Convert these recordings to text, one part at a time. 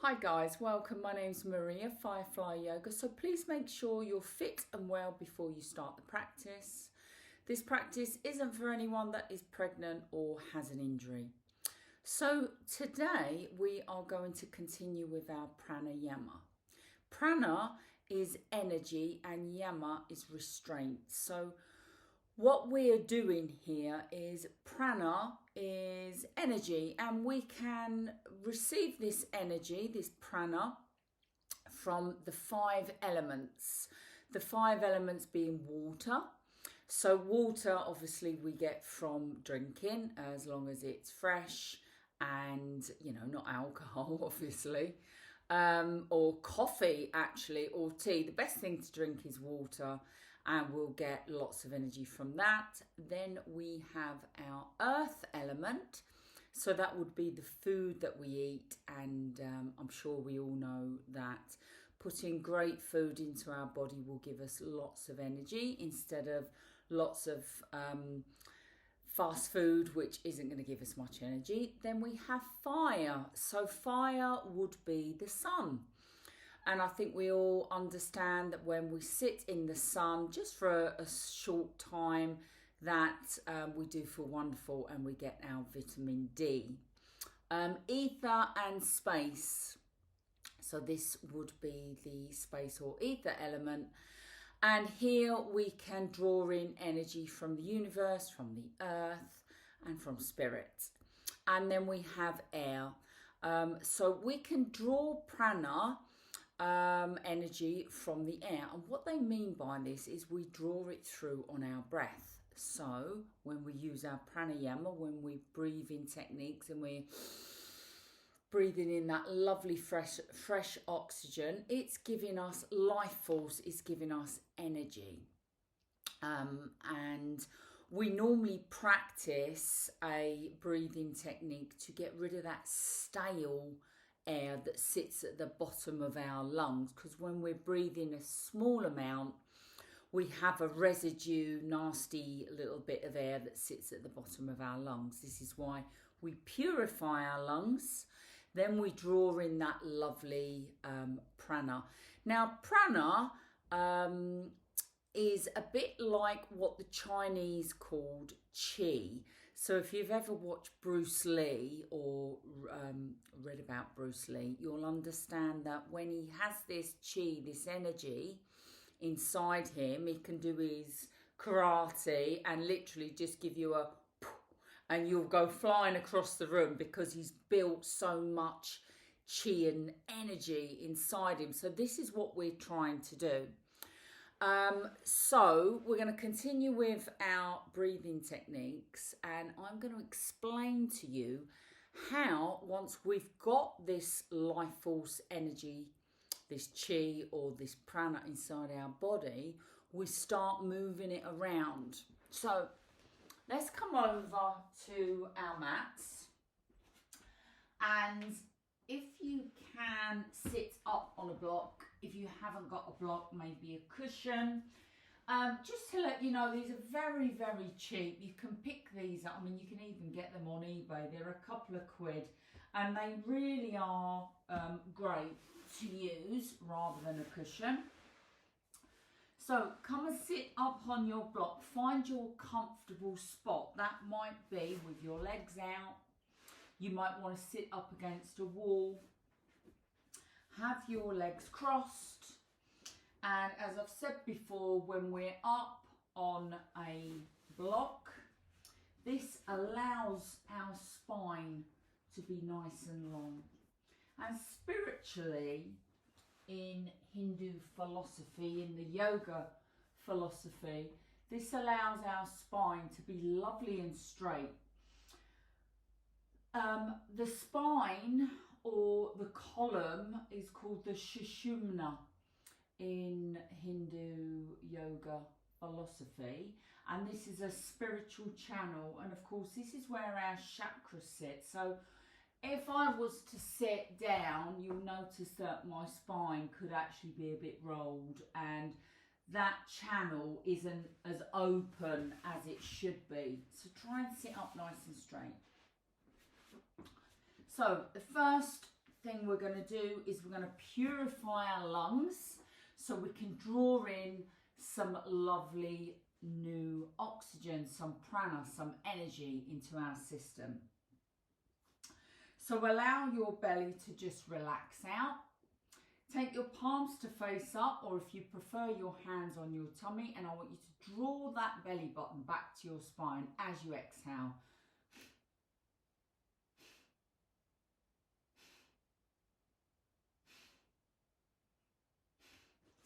Hi guys, welcome. My name's Maria, Firefly Yoga. So please make sure you're fit and well before you start the practice. This practice isn't for anyone that is pregnant or has an injury. So today we are going to continue with our pranayama. Prana is energy and yama is restraint. So what we're doing here is prana is energy, and we can receive this energy, this prana, from the five elements. The five elements being water. So water obviously we get from drinking, as long as it's fresh and not alcohol obviously, or coffee actually, or tea. The best thing to drink is water, and we'll get lots of energy from that. Then we have our earth element. So that would be the food that we eat, and I'm sure we all know that putting great food into our body will give us lots of energy instead of lots of fast food, which isn't going to give us much energy. Then we have fire. So fire would be the sun. And I think we all understand that when we sit in the sun just for a short time, that we do feel wonderful and we get our vitamin D. Ether and space. So this would be the space or ether element. And here we can draw in energy from the universe, from the earth, and from spirit. And then we have air. So we can draw prana energy from the air. And what they mean by this is we draw it through on our breath. So when we use our pranayama, when we breathe in techniques and we're breathing in that lovely fresh oxygen, it's giving us life force, it's giving us energy. And we normally practice a breathing technique to get rid of that stale air that sits at the bottom of our lungs, because when we're breathing a small amount, we have a residue, nasty little bit of air that sits at the bottom of our lungs. This is why we purify our lungs. Then we draw in that lovely prana. Now, prana is a bit like what the Chinese called qi. So if you've ever watched Bruce Lee or read about Bruce Lee, you'll understand that when he has this qi, this energy inside him, he can do his karate and literally just give you a and you'll go flying across the room, because he's built so much qi and energy inside him. So this is what we're trying to do. So we're going to continue with our breathing techniques, and I'm going to explain to you how, once we've got this life force energy, this qi or this prana inside our body, we start moving it around. So let's come over to our mats, and if you can sit up on a block, if you haven't got a block, maybe a cushion. Just to let you know, these are very, very cheap. You can pick these up. I mean, you can even get them on eBay. They're a couple of quid, and they really are great to use rather than a cushion. So come and sit up on your block. Find your comfortable spot. That might be with your legs out. You might want to sit up against a wall. Have your legs crossed. And as I've said before, when we're up on a block, this allows our spine to be nice and long. And spiritually, in Hindu philosophy, in the yoga philosophy, this allows our spine to be lovely and straight. The spine or the column is called the Sushumna in Hindu yoga philosophy, and this is a spiritual channel, and of course this is where our chakras sit. So if I was to sit down, you'll notice that my spine could actually be a bit rolled, and that channel isn't as open as it should be. So try and sit up nice and straight. So the first thing we're going to do is we're going to purify our lungs so we can draw in some lovely new oxygen, some prana, some energy into our system. So allow your belly to just relax out. Take your palms to face up, or if you prefer, your hands on your tummy, and I want you to draw that belly button back to your spine as you exhale.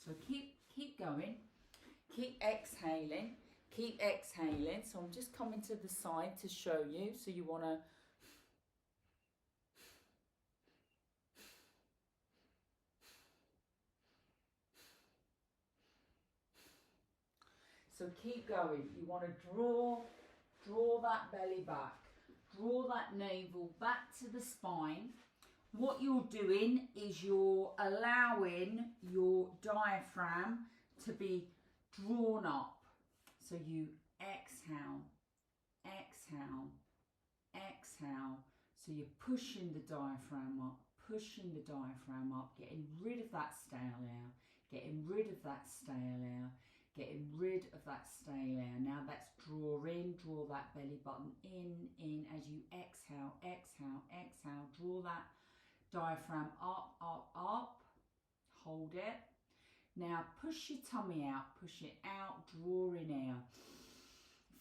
So keep going, keep exhaling, So I'm just coming to the side to show you. So you want to keep going. You want to draw that belly back, draw that navel back to the spine. What you're doing is you're allowing your diaphragm to be drawn up. So you exhale, exhale, exhale. So you're pushing the diaphragm up, getting rid of that stale air, getting rid of that stale air, getting rid of that stale air. Now let's draw that belly button in as you exhale, exhale, exhale. Draw that diaphragm up, up, up. Hold it. Now push your tummy out, push it out, draw in air.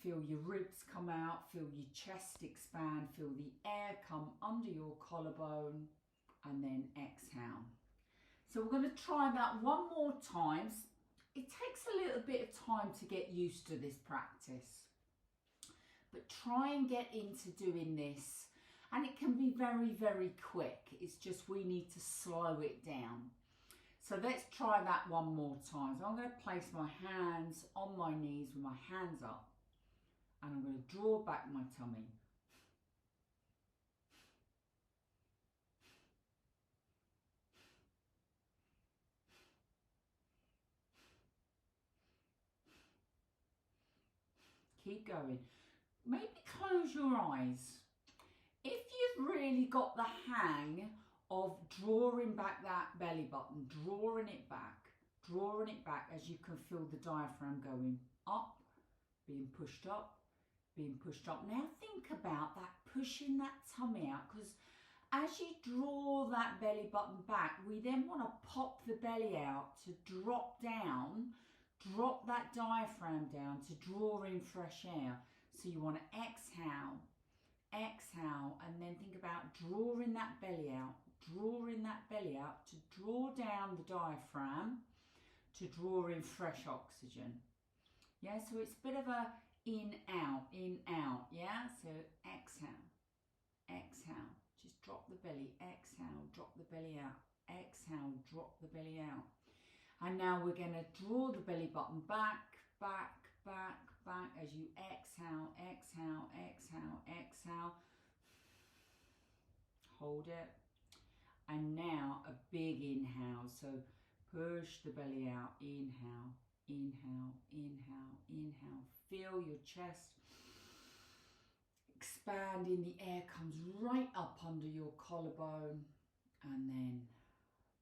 Feel your ribs come out, feel your chest expand, feel the air come under your collarbone, and then exhale. So we're going to try that one more time. It takes a little bit of time to get used to this practice, but try and get into doing this, and it can be very, very quick. It's just we need to slow it down. So let's try that one more time. So I'm going to place my hands on my knees with my hands up, and I'm going to draw back my tummy. Keep going. Maybe close your eyes. If you've really got the hang of drawing back that belly button, drawing it back as you can feel the diaphragm going up, being pushed up, being pushed up. Now think about that, pushing that tummy out, because as you draw that belly button back, we then want to pop the belly out to drop down, drop that diaphragm down to draw in fresh air. So you want to exhale, exhale, and then think about drawing that belly out to draw down the diaphragm to draw in fresh oxygen. Yeah, so it's a bit of a in, out, yeah? So exhale, exhale, just drop the belly, exhale, drop the belly out, exhale, drop the belly out. And now we're going to draw the belly button back, back, back, back as you exhale, exhale, exhale, exhale. Hold it. And now a big inhale. So push the belly out. Inhale, inhale, inhale, inhale. Feel your chest expanding. The air comes right up under your collarbone. And then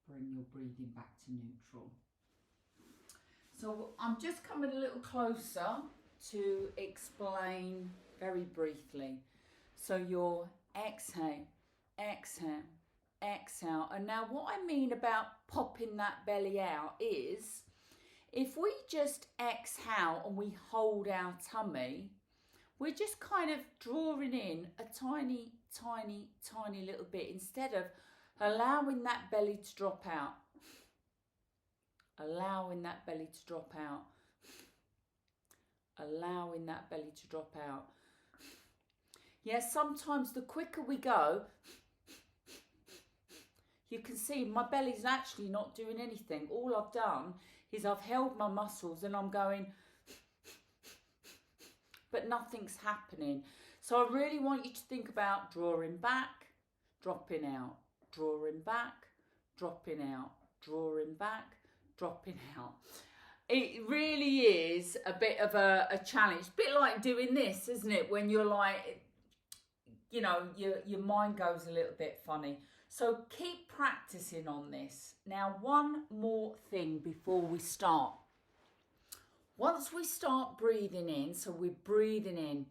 bring your breathing back to neutral. So I'm just coming a little closer to explain very briefly. So your exhale, exhale, exhale. And now what I mean about popping that belly out is if we just exhale and we hold our tummy, we're just kind of drawing in a tiny, tiny, tiny little bit instead of allowing that belly to drop out. Allowing that belly to drop out. Allowing that belly to drop out. Yes, sometimes the quicker we go, you can see my belly's actually not doing anything. All I've done is I've held my muscles and I'm going, but nothing's happening. So I really want you to think about drawing back, dropping out, drawing back, dropping out, drawing back, dropping out. It really is a bit of a challenge. A bit like doing this, isn't it? When you're like, you know, your mind goes a little bit funny. So keep practicing on this. Now, one more thing before we start. Once we start breathing in, so we're breathing in,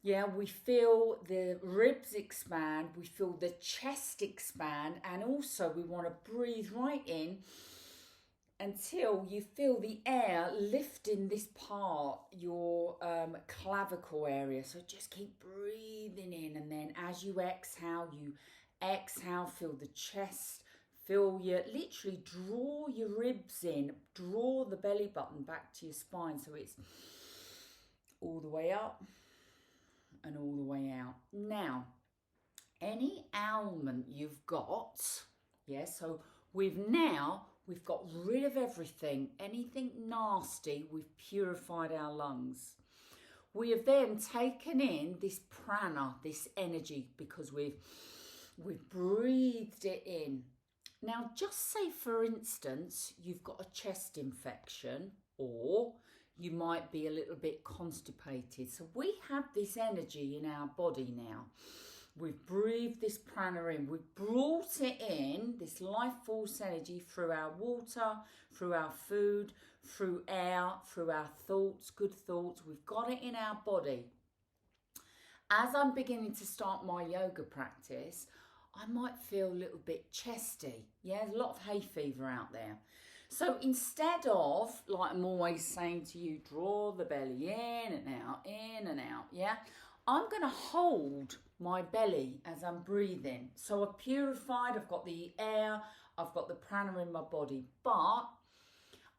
yeah, we feel the ribs expand, we feel the chest expand, and also we want to breathe right in until you feel the air lifting this part, your clavicle area. So just keep breathing in, and then as you exhale, feel the chest, feel literally draw your ribs in, draw the belly button back to your spine so it's all the way up and all the way out. Now, any ailment you've got, yeah, so we've got rid of everything, anything nasty, we've purified our lungs. We have then taken in this prana, this energy, because we've breathed it in. Now, just say, for instance, you've got a chest infection, or you might be a little bit constipated. So we have this energy in our body now. We've breathed this prana in. We've brought it in, this life force energy, through our water, through our food, through air, through our thoughts, good thoughts. We've got it in our body. As I'm beginning to start my yoga practice, I might feel a little bit chesty. Yeah, there's a lot of hay fever out there. So instead of, like I'm always saying to you, draw the belly in and out, yeah? I'm going to hold my belly as I'm breathing. So I've purified, I've got the air, I've got the prana in my body, but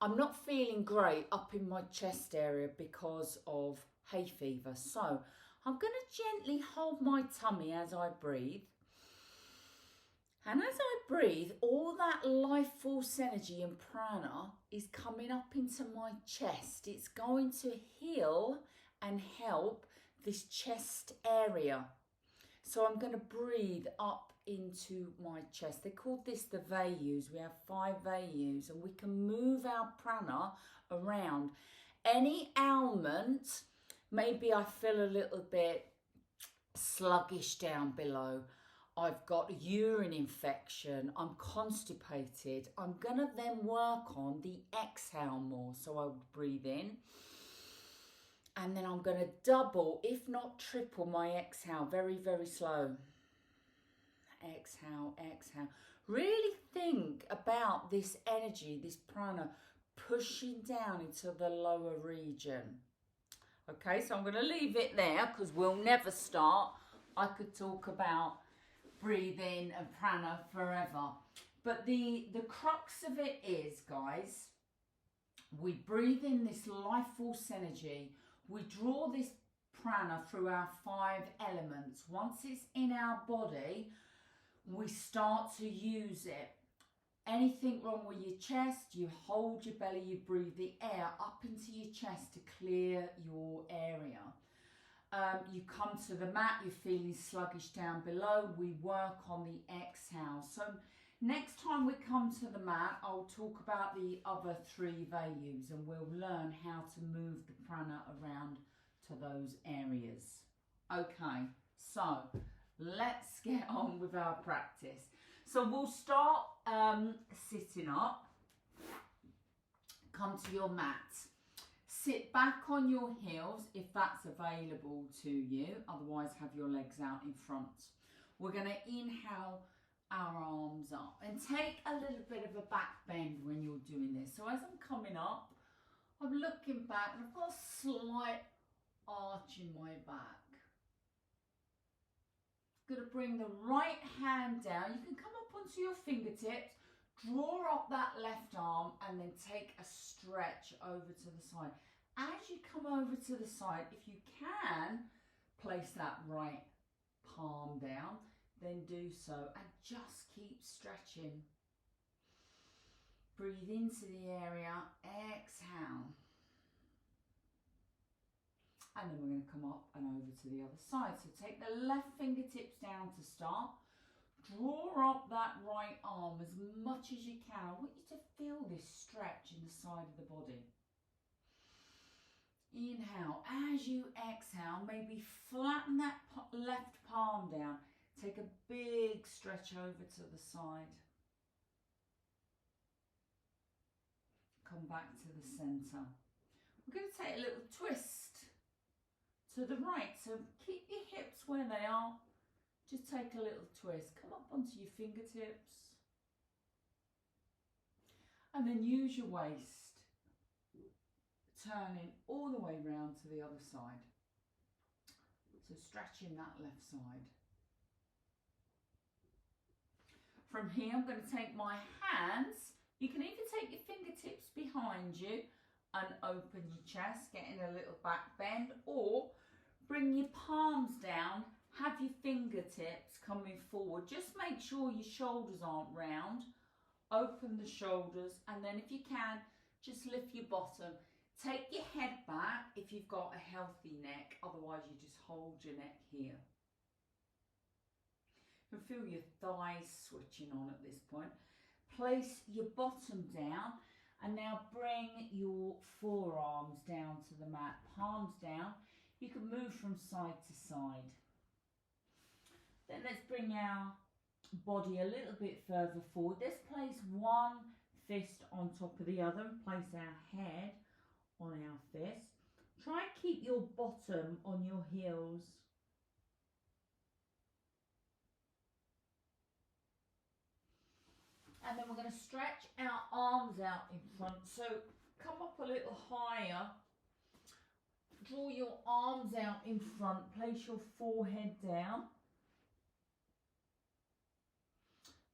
I'm not feeling great up in my chest area because of hay fever. So I'm going to gently hold my tummy as I breathe. And as I breathe, all that life force energy and prana is coming up into my chest. It's going to heal and help this chest area. So I'm going to breathe up into my chest. They call this the vayus. We have 5 vayus, and we can move our prana around. Any ailment, maybe I feel a little bit sluggish down below. I've got a urine infection, I'm constipated. I'm going to then work on the exhale more. So I would breathe in, and then I'm going to double, if not triple, my exhale, very, very slow. Exhale, exhale. Really think about this energy, this prana, pushing down into the lower region. Okay, so I'm going to leave it there because we'll never start. I could talk about breathing and prana forever, but the crux of it is, guys, we breathe in this life force energy, we draw this prana through our 5 elements. Once it's in our body, we start to use it. Anything wrong with your chest, you hold your belly, you breathe the air up into your chest to clear your area. You come to the mat, you're feeling sluggish down below, we work on the exhale. So next time we come to the mat, I'll talk about the other 3 vayus, and we'll learn how to move the prana around to those areas. Okay, so let's get on with our practice. So we'll start sitting up. Come to your mat. Sit back on your heels if that's available to you. Otherwise, have your legs out in front. We're going to inhale our arms up and take a little bit of a back bend when you're doing this. So as I'm coming up, I'm looking back and I've got a slight arch in my back. Going to bring the right hand down. You can come up onto your fingertips, draw up that left arm, and then take a stretch over to the side. As you come over to the side, if you can, place that right palm down, then do so, and just keep stretching. Breathe into the area, exhale. And then we're going to come up and over to the other side. So take the left fingertips down to start. Draw up that right arm as much as you can. I want you to feel this stretch in the side of the body. Inhale. As you exhale, maybe flatten that left palm down. Take a big stretch over to the side. Come back to the centre. We're going to take a little twist to the right. So keep your hips where they are. Just take a little twist. Come up onto your fingertips. And then use your waist. Turning all the way round to the other side. So stretching that left side. From here, I'm going to take my hands. You can either take your fingertips behind you and open your chest, getting a little back bend, or bring your palms down, have your fingertips coming forward. Just make sure your shoulders aren't round. Open the shoulders, and then if you can, just lift your bottom. Take your head back if you've got a healthy neck, otherwise you just hold your neck here. You can feel your thighs switching on at this point. Place your bottom down and now bring your forearms down to the mat, palms down. You can move from side to side. Then let's bring our body a little bit further forward. Let's place one fist on top of the other and place our head on our fist. Try and keep your bottom on your heels. And then we're going to stretch our arms out in front. So come up a little higher. Draw your arms out in front. Place your forehead down.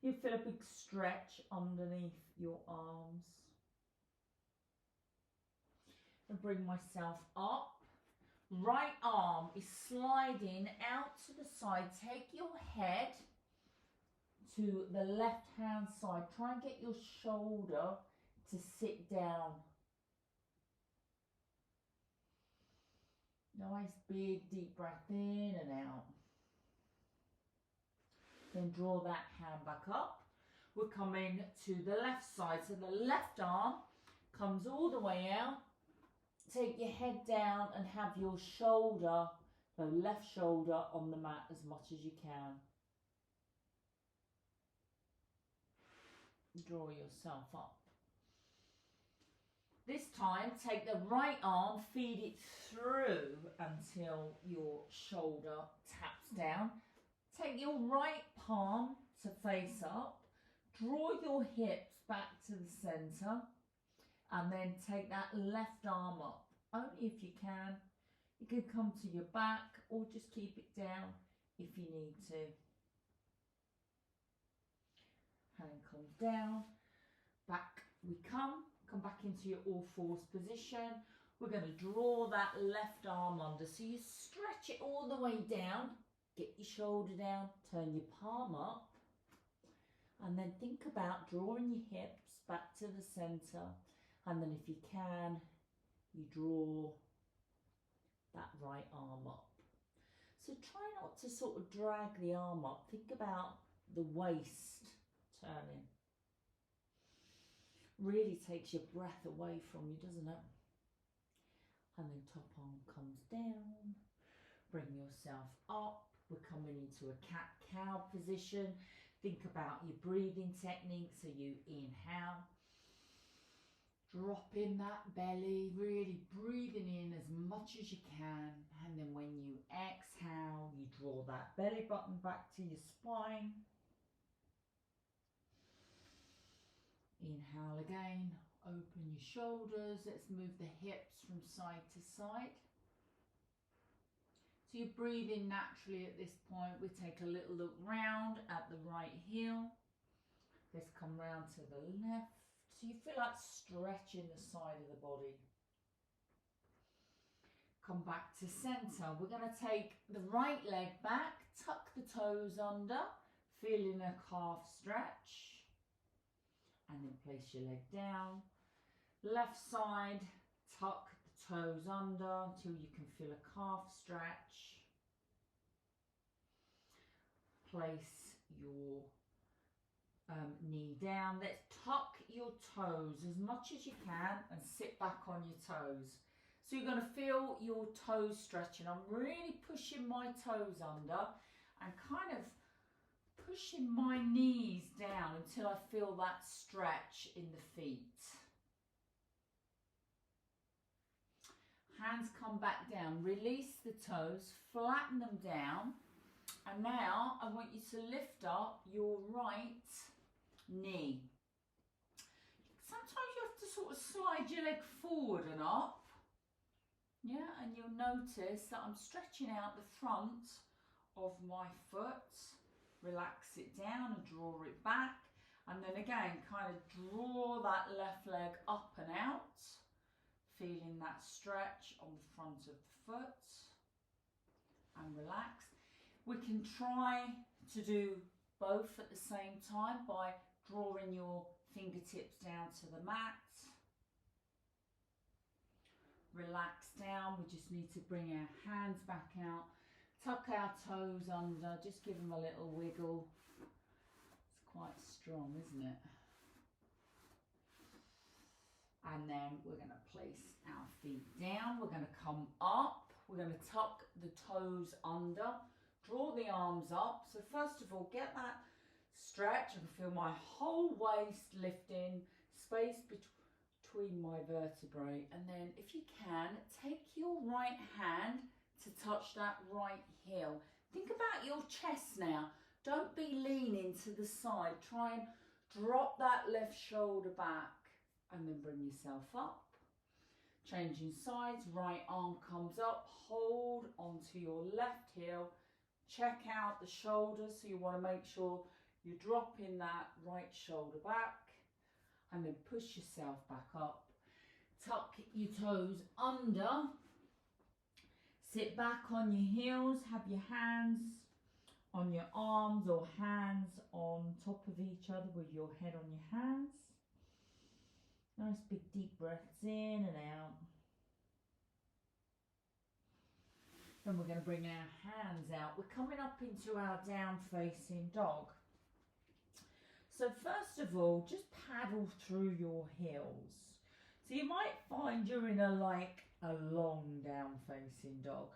You feel a big stretch underneath your arms. And bring myself up. Right arm is sliding out to the side. Take your head to the left hand side. Try and get your shoulder to sit down. Nice big deep breath in and out. Then draw that hand back up. We're coming to the left side. So the left arm comes all the way out. Take your head down and have your shoulder, the left shoulder on the mat as much as you can. Draw yourself up. This time, take the right arm, feed it through until your shoulder taps down. Take your right palm to face up. Draw your hips back to the centre. And then take that left arm up. Only if you can. You can come to your back or just keep it down if you need to. Hand comes down, back we come back into your all fours position. We're going to draw that left arm under, so you stretch it all the way down, get your shoulder down, turn your palm up, and then think about drawing your hips back to the centre, and then if you can, you draw that right arm up. So try not to sort of drag the arm up, think about the waist turning. Really takes your breath away from you, doesn't it? And then top arm comes down. Bring yourself up. We're coming into a cat-cow position. Think about your breathing technique. So you inhale. Drop in that belly, really breathing in as much as you can. And then when you exhale, you draw that belly button back to your spine. Inhale again, open your shoulders. Let's move the hips from side to side. So you're breathing naturally at this point. We take a little look round at the right heel. Let's come round to the left. So you feel like stretching the side of the body. Come back to centre. We're going to take the right leg back, tuck the toes under, feeling a calf stretch. And then place your leg down. Left side, tuck the toes under until you can feel a calf stretch. Place your knee down. Let's tuck your toes as much as you can and sit back on your toes. So you're going to feel your toes stretching. I'm really pushing my toes under and kind of pushing my knees down until I feel that stretch in the feet. Hands come back down, release the toes, flatten them down, and now I want you to lift up your right knee. Sometimes you have to sort of slide your leg forward and up, yeah, and you'll notice that I'm stretching out the front of my foot. Relax it down and draw it back, and then again kind of draw that left leg up and out. Feeling that stretch on the front of the foot and relax. We can try to do both at the same time by drawing your fingertips down to the mat. Relax down. We just need to bring our hands back out. Tuck our toes under. Just give them a little wiggle. It's quite strong, isn't it? And then we're going to place our feet down. We're going to come up. We're going to tuck the toes under. Draw the arms up. So first of all, get that stretch. I can feel my whole waist lifting. Space between my vertebrae. And then if you can, take your right hand to touch that right heel. Think about your chest now. Don't be leaning to the side. Try and drop that left shoulder back. And then bring yourself up. Changing sides, right arm comes up, hold onto your left heel, check out the shoulders, so you want to make sure you're dropping that right shoulder back, and then push yourself back up. Tuck your toes under, sit back on your heels, have your hands on your arms or hands on top of each other with your head on your hands. Nice big deep breaths in and out. Then we're going to bring our hands out. We're coming up into our down facing dog. So first of all, just paddle through your heels. So you might find you're in a long down facing dog.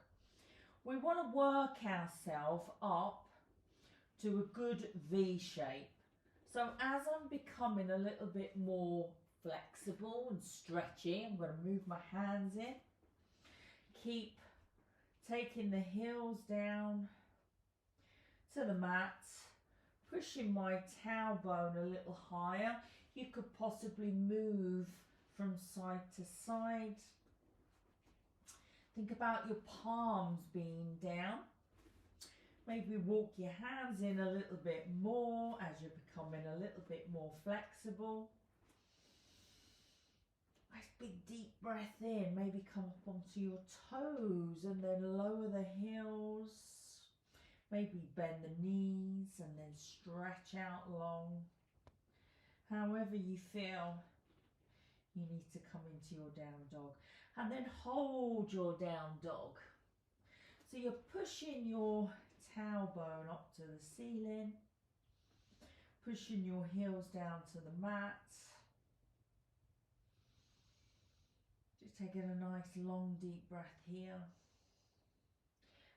We want to work ourselves up to a good V shape. So as I'm becoming a little bit more flexible and stretchy, I'm going to move my hands in. Keep taking the heels down to the mat, pushing my tailbone a little higher. You could possibly move from side to side. Think about your palms being down. Maybe walk your hands in a little bit more as you're becoming a little bit more flexible. Nice big deep breath in, maybe come up onto your toes and then lower the heels. Maybe bend the knees and then stretch out long. However you feel, you need to come into your down dog. And then hold your down dog. So you're pushing your tailbone up to the ceiling, pushing your heels down to the mat. Just taking a nice long deep breath here.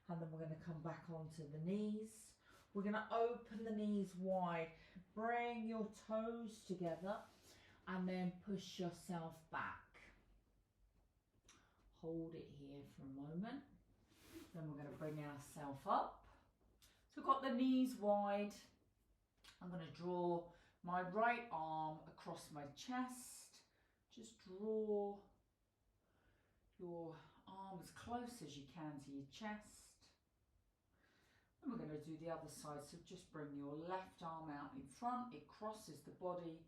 And then we're going to come back onto the knees. We're going to open the knees wide. Bring your toes together and then push yourself back. Hold it here for a moment. Then we're going to bring ourselves up. So we've got the knees wide. I'm going to draw my right arm across my chest. Just draw your arm as close as you can to your chest. And we're going to do the other side. So just bring your left arm out in front. It crosses the body.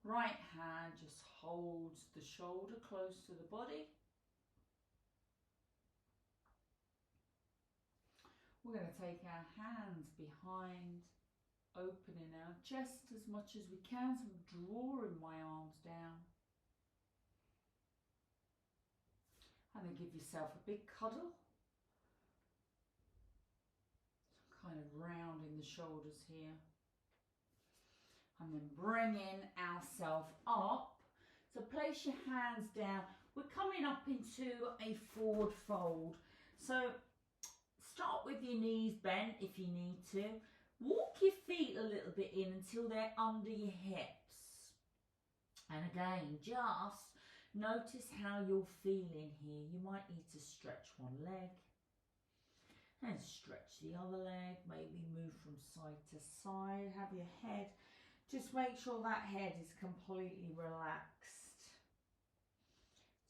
Right hand just holds the shoulder close to the body. We're going to take our hands behind, opening our chest as much as we can. So I'm drawing my arms down. And then give yourself a big cuddle. So kind of rounding the shoulders here. And then bringing ourselves up. So place your hands down. We're coming up into a forward fold. So start with your knees bent if you need to. Walk your feet a little bit in until they're under your hips. And again, just notice how you're feeling here. You might need to stretch one leg and stretch the other leg. Maybe move from side to side. Have your head. Just make sure that head is completely relaxed.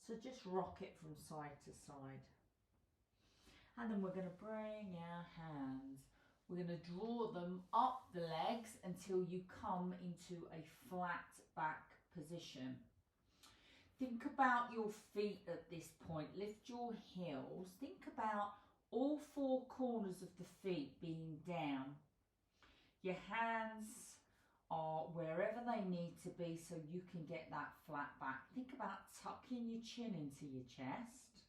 So just rock it from side to side. And then we're going to bring our hands. We're going to draw them up the legs until you come into a flat back position. Think about your feet at this point. Lift your heels. Think about all four corners of the feet being down. Your hands are wherever they need to be so you can get that flat back. Think about tucking your chin into your chest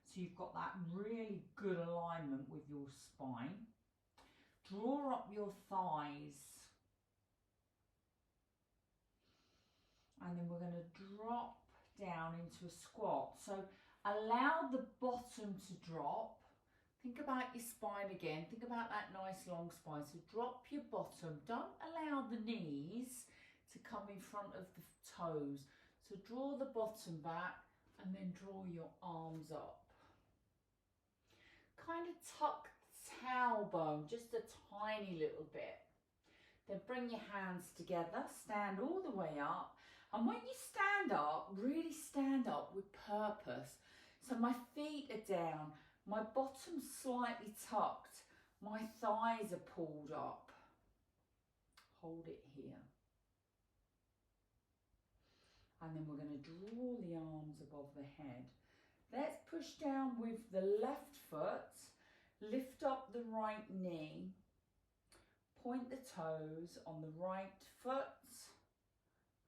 so you've got that really good alignment with your spine. Draw up your thighs. And then we're going to drop down into a squat. So allow the bottom to drop. Think about your spine again. Think about that nice long spine. So drop your bottom. Don't allow the knees to come in front of the toes. So draw the bottom back and then draw your arms up. Kind of tuck the tailbone just a tiny little bit. Then bring your hands together. Stand all the way up. And when you stand up, really stand up with purpose. So my feet are down. My bottom's slightly tucked. My thighs are pulled up. Hold it here. And then we're going to draw the arms above the head. Let's push down with the left foot. Lift up the right knee. Point the toes on the right foot.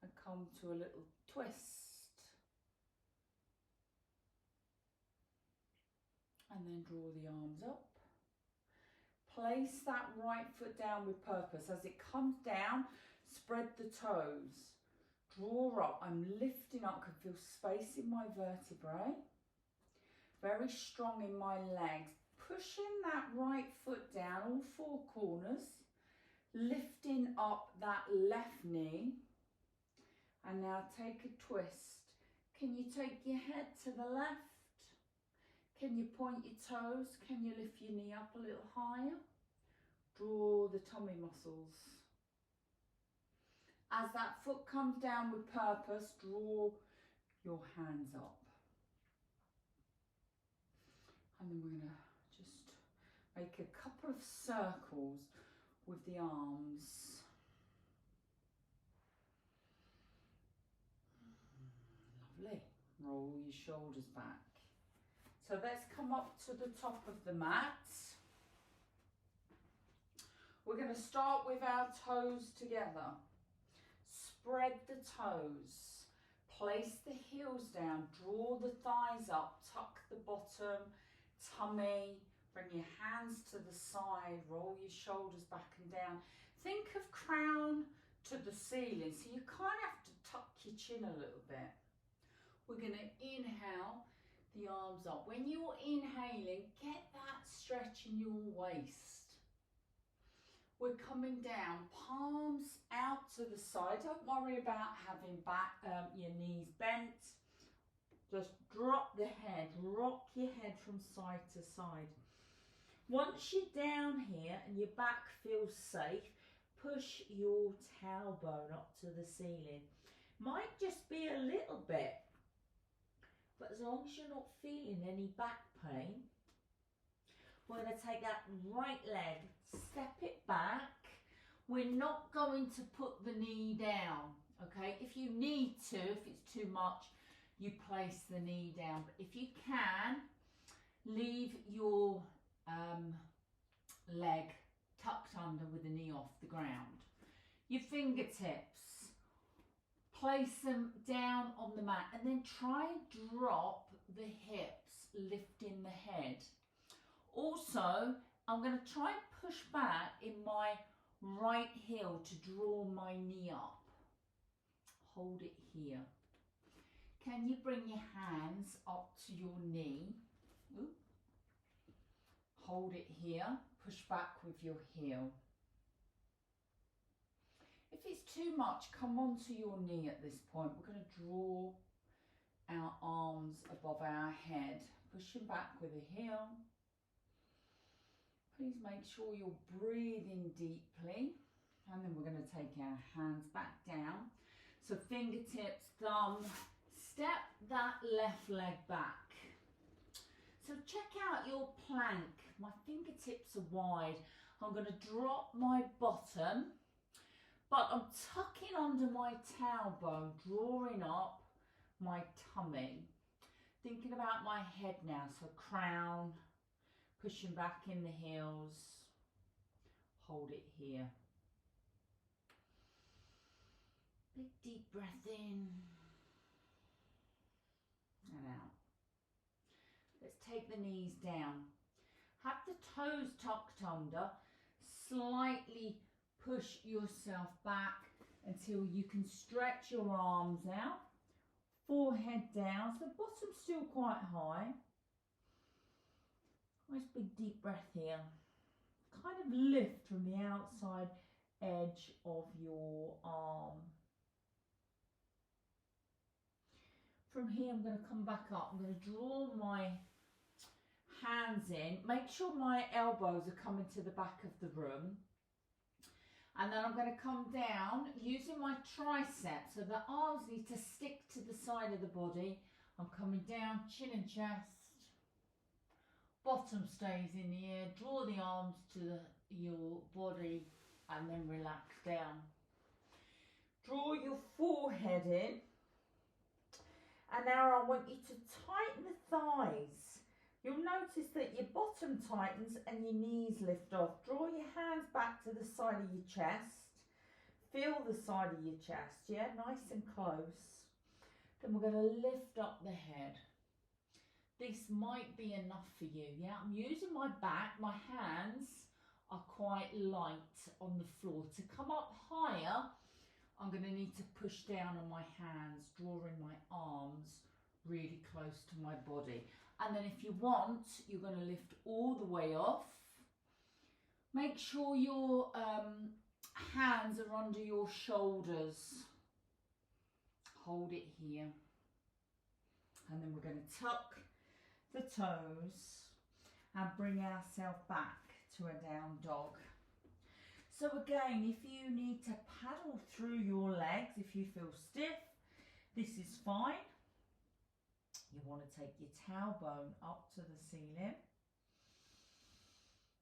And come to a little twist. And then draw the arms up. Place that right foot down with purpose. As it comes down, spread the toes. Draw up. I'm lifting up. I can feel space in my vertebrae. Very strong in my legs. Pushing that right foot down, all four corners. Lifting up that left knee. And now take a twist. Can you take your head to the left? Can you point your toes? Can you lift your knee up a little higher? Draw the tummy muscles. As that foot comes down with purpose, draw your hands up. And then we're going to just make a couple of circles with the arms. Lovely. Roll your shoulders back. So let's come up to the top of the mat. We're going to start with our toes together. Spread the toes. Place the heels down. Draw the thighs up. Tuck the bottom, tummy. Bring your hands to the side. Roll your shoulders back and down. Think of crown to the ceiling. So you kind of have to tuck your chin a little bit. We're going to inhale the arms up. When you're inhaling, get that stretch in your waist. We're coming down, palms out to the side. Don't worry about having your knees bent. Just drop the head, rock your head from side to side. Once you're down here and your back feels safe, push your tailbone up to the ceiling. Might just be a little bit, but as long as you're not feeling any back pain, we're going to take that right leg, step it back. We're not going to put the knee down, okay? If you need to, if it's too much, you place the knee down. But if you can, leave your leg tucked under with the knee off the ground. Your fingertips, place them down on the mat and then try and drop the hips, lifting the head. Also, I'm going to try and push back in my right heel to draw my knee up. Hold it here. Can you bring your hands up to your knee? Ooh. Hold it here. Push back with your heel. If it's too much, come onto your knee at this point. We're going to draw our arms above our head, pushing back with a heel. Please make sure you're breathing deeply. And then we're going to take our hands back down. So fingertips, thumb, step that left leg back. So check out your plank. My fingertips are wide. I'm going to drop my bottom, but I'm tucking under my tailbone, drawing up my tummy. Thinking about my head now, so crown, pushing back in the heels. Hold it here. Big deep breath in and out. Let's take the knees down. Have the toes tucked under. Slightly push yourself back until you can stretch your arms out. Forehead down, so bottom's still quite high. Nice big deep breath here. Kind of lift from the outside edge of your arm. From here, I'm going to come back up. I'm going to draw my hands in. Make sure my elbows are coming to the back of the room. And then I'm going to come down using my triceps. So the arms need to stick to the side of the body. I'm coming down, chin and chest. Bottom stays in the air. Draw the arms to your body and then relax down. Draw your forehead in. And now I want you to tighten the thighs. You'll notice that your bottom tightens and your knees lift off. Draw your hands back to the side of your chest. Feel the side of your chest, yeah? Nice and close. Then we're going to lift up the head. This might be enough for you, yeah? I'm using my back. My hands are quite light on the floor. To come up higher, I'm going to need to push down on my hands, drawing my arms really close to my body. And then if you want, you're going to lift all the way off. Make sure your hands are under your shoulders. Hold it here. And then we're going to tuck the toes and bring ourselves back to a down dog. So again, if you need to paddle through your legs, if you feel stiff, this is fine. You want to take your tailbone up to the ceiling.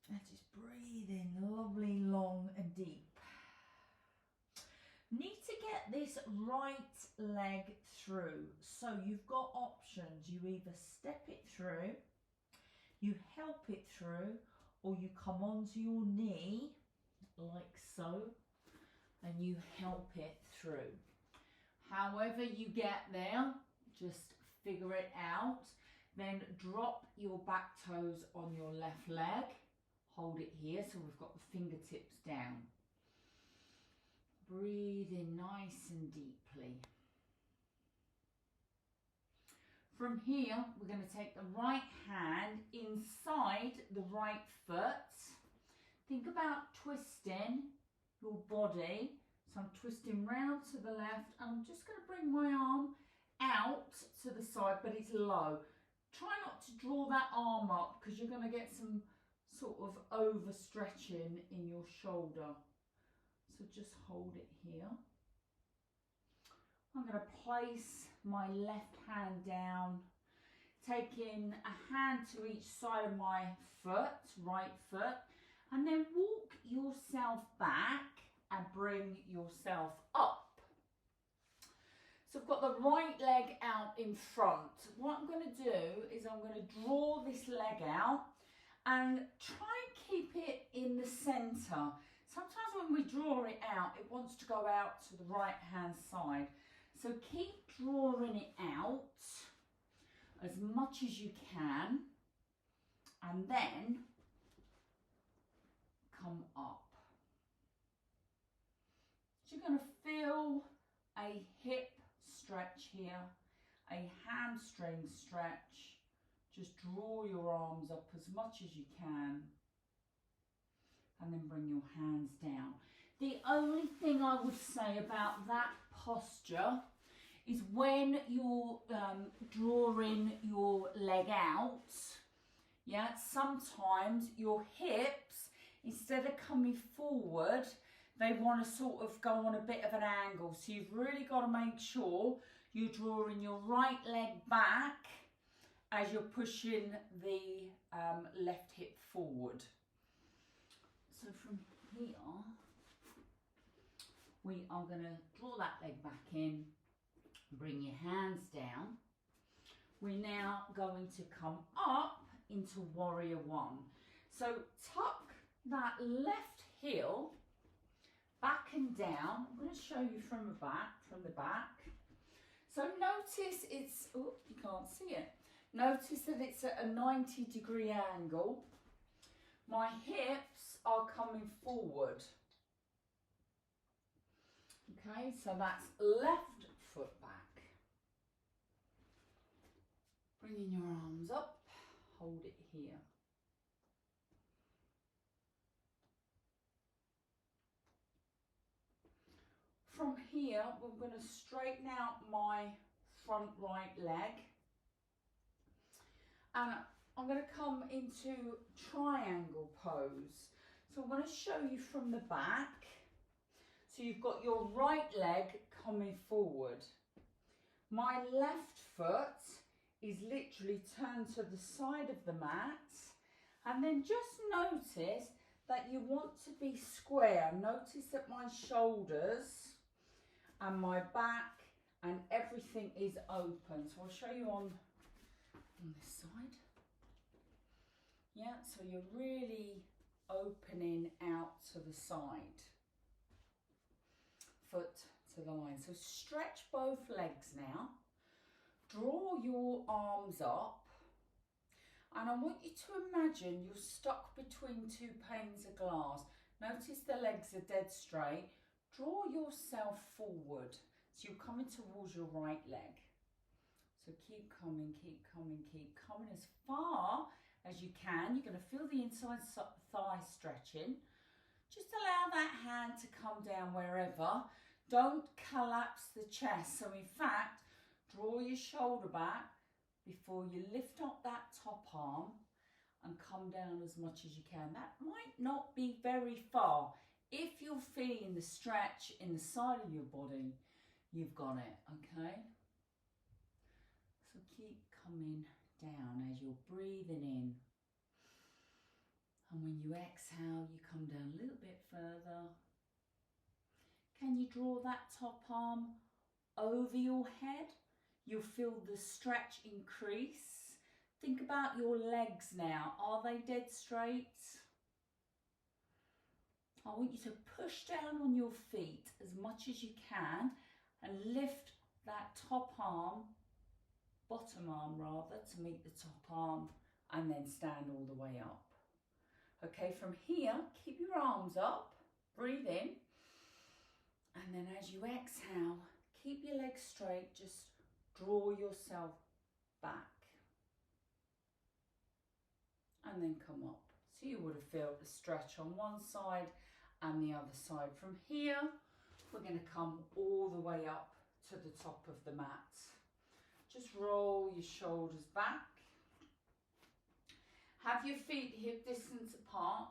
And just breathe in lovely, long and deep. Need to get this right leg through. So you've got options. You either step it through, you help it through, or you come onto your knee like so and you help it through. However you get there, just figure it out. Then drop your back toes on your left leg. Hold it here so we've got the fingertips down. Breathe in nice and deeply. From here, we're going to take the right hand inside the right foot. Think about twisting your body. So I'm twisting round to the left. I'm just going to bring my arm out to the side, but it's low. Try not to draw that arm up because you're going to get some sort of overstretching in your shoulder. So just hold it here. I'm going to place my left hand down, taking a hand to each side of my foot, right foot, and then walk yourself back and bring yourself up. So I've got the right leg out in front. What I'm going to do is I'm going to draw this leg out and try and keep it in the centre. Sometimes when we draw it out, it wants to go out to the right hand side. So keep drawing it out as much as you can and then come up. So you're going to feel a hip stretch here, a hamstring stretch. Just draw your arms up as much as you can and then bring your hands down. The only thing I would say about that posture is when you're drawing your leg out, yeah, sometimes your hips, instead of coming forward, they want to sort of go on a bit of an angle. So you've really got to make sure you're drawing your right leg back as you're pushing the left hip forward. So from here, we are going to draw that leg back in, bring your hands down. We're now going to come up into warrior one. So tuck that left heel back and down. I'm going to show you from the back. So notice it's, oh, you can't see it. Notice that it's at a 90-degree angle. My hips are coming forward. Okay, so that's left foot back. Bringing your arms up, hold it here. From here, we're going to straighten out my front right leg. And I'm going to come into triangle pose. So I'm going to show you from the back. So you've got your right leg coming forward. My left foot is literally turned to the side of the mat. And then just notice that you want to be square. Notice that my shoulders and my back and everything is open. So I'll show you on this side. Yeah, so you're really opening out to the side. Foot to the line. So stretch both legs now. Draw your arms up. And I want you to imagine you're stuck between two panes of glass. Notice the legs are dead straight. Draw yourself forward. So you're coming towards your right leg. So keep coming, keep coming, keep coming as far as you can. You're going to feel the inside thigh stretching. Just allow that hand to come down wherever. Don't collapse the chest. So in fact, draw your shoulder back before you lift up that top arm and come down as much as you can. That might not be very far. If you're feeling the stretch in the side of your body, you've got it, okay? So keep coming down as you're breathing in. And when you exhale, you come down a little bit further. Can you draw that top arm over your head? You'll feel the stretch increase. Think about your legs now. Are they dead straight? I want you to push down on your feet as much as you can and lift that top arm, bottom arm rather, to meet the top arm and then stand all the way up. Okay, from here, keep your arms up, breathe in, and then as you exhale, keep your legs straight, just draw yourself back. And then come up. So you would have felt the stretch on one side and the other side. From here, we're going to come all the way up to the top of the mat. Just roll your shoulders back. Have your feet hip distance apart.